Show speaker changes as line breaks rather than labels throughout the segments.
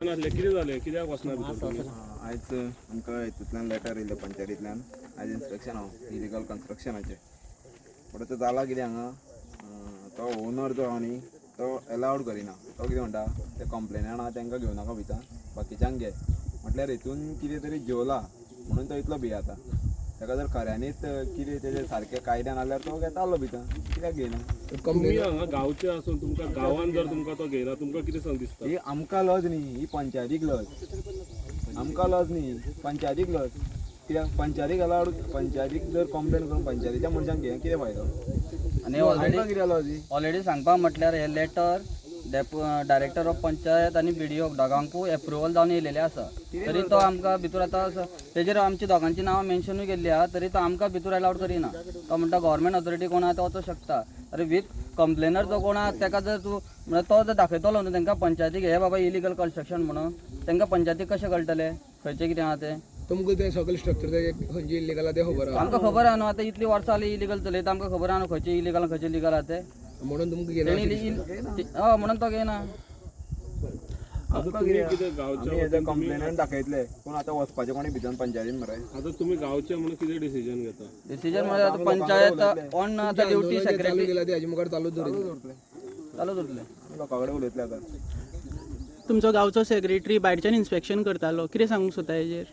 कितें जालें कित्याक वचना भितर तुमी?
आयज आमकां हितूंतल्यान लेटर येयलें पंचायतींतल्यान आयज इन्स्पेक्शन इलिगल कन्स्ट्रक्शनाचें. बट तो जाला कितें हांगा तो ओनर जो आहा न्ही तो एलावड करिना. तो कितें म्हणटा ते कंप्लेनंट आहा तांकां घेवं नाका भितर बाकीच्यांक घे म्हटल्यार हितून कितें तरी जेवला म्हणून तो इतलो भियेता. ताका जर खऱ्यांनीच कितें तेजें सारकें कायद्यान जाल्यार तो घेतालो भितर कित्याक घेयना.
तुम्ही हांगा गांवचे आसून तुमकां गांवान जर तुमकां तो घेयना तुमकां कितें संग दिसता?
ही आमकां लज न्ही ही पंचायतीक लज. आमकां लज न्ही पंचायतीक लज. कित्याक पंचायतीक अलावड पंचायतीक जर कंप्लेन करून पंचायतीच्या मनशांक घे कितें फायदो
आणि
कितें लज ही.
ऑलरेडी सांगपा म्हटल्यार हे लेटर डायरेक्टर ऑफ पंचायत आणि BDO दोगांकूय एप्रुवल जावन येयलेले आसा. तरी तो आमकां भितर आतां तेजेर आमची दोगांची नांवां मेन्शनूय केल्ली आहा तरी तो आमकां भितर अलावड करिना. तो म्हणटा गव्हर्मेंट ऑथॉरिटी कोण आहा तो वचूंक शकता. अरे विथ कंप्लेनर जो कोण आहा ताका जर तूं म्हणजे तो जर दाखयतलो न्हू तांकां पंचायतीक हे बाबा इलिगल कन्स्ट्रक्शन म्हणून तांकां पंचायतीक कशें कळटलें खंयचें कितें आहा तें.
तुमकां तें सगळें स्ट्रक्चर खंयची इलिगल आहा तें खबर आहा.
आमकां खबर आहा न्हू आतां इतली वर्सां जाली इलिगल चलयता आमकां खबर आहा न्हू खंयचें इलिगल खंयचें लिगल आहा तें.
म्हणून तुमकां घेना
हय म्हणून तो घेयना.
आतां तुम्ही कितें गांवचे
आमी हेजे कंप्लेनंट दाखयतले पूण आतां वचपाचें कोणी भितर पंचायतीन मरे.
आतां तुमी गांवचे म्हणून कितें डिसिजन घेता?
डिसिजन म्हणजे आता पंचायत ऑन आतां ड्युटी
चालू
सेक्रेटरी
केला ते हाजे मुखार चालूच दवरतले.
चालूच उरले.
लोकां कडेन उलयतले आतां.
तुमचो गांवचो सेक्रेटरी भायरच्यान इन्स्पेक्शन करतालो कितें सांगूंक सोदता हेजेर?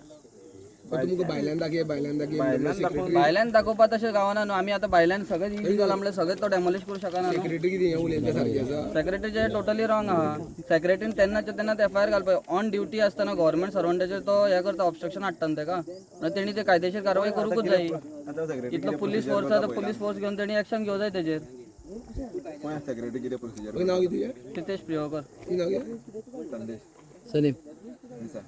तुमकां भायल्यान दाखय
भायल्यान दाखोवपा तशें गावना न्हू. आमी आतां भायल्यान सगळें इलिगल म्हणल्यार सगळें तो डेमोलिश करूं शकना न्हू.
सेक्रेटरी कितें हें उलयता सारकें आसा.
सेक्रेटरीचे टोटली रॉंग आहा. सेक्रेटरीन तेन्नाच्या तेन्नाच FIR घालपाक ऑन ड्युटी आसतना गव्हर्मेंट सर्वंटाचेर तो हे करता ऑब्स्ट्रक्शन हाडटा न्हू तेका. आनी तेणी ते कायदेशीर कारवाई करूंकूच जाय.
आतां सेक्रेटरी
इतलो पुलीस फोर्स आसा पुलीस फोर्स घेवन तेणी एक्शन घेवं जाय तेजेर.
कोण सेक्रेटरी कितें प्रोसिजर
नांव कितें
रितेश प्रियोकर.
कितें नांव कितें
संदेश
सलीम
दिसा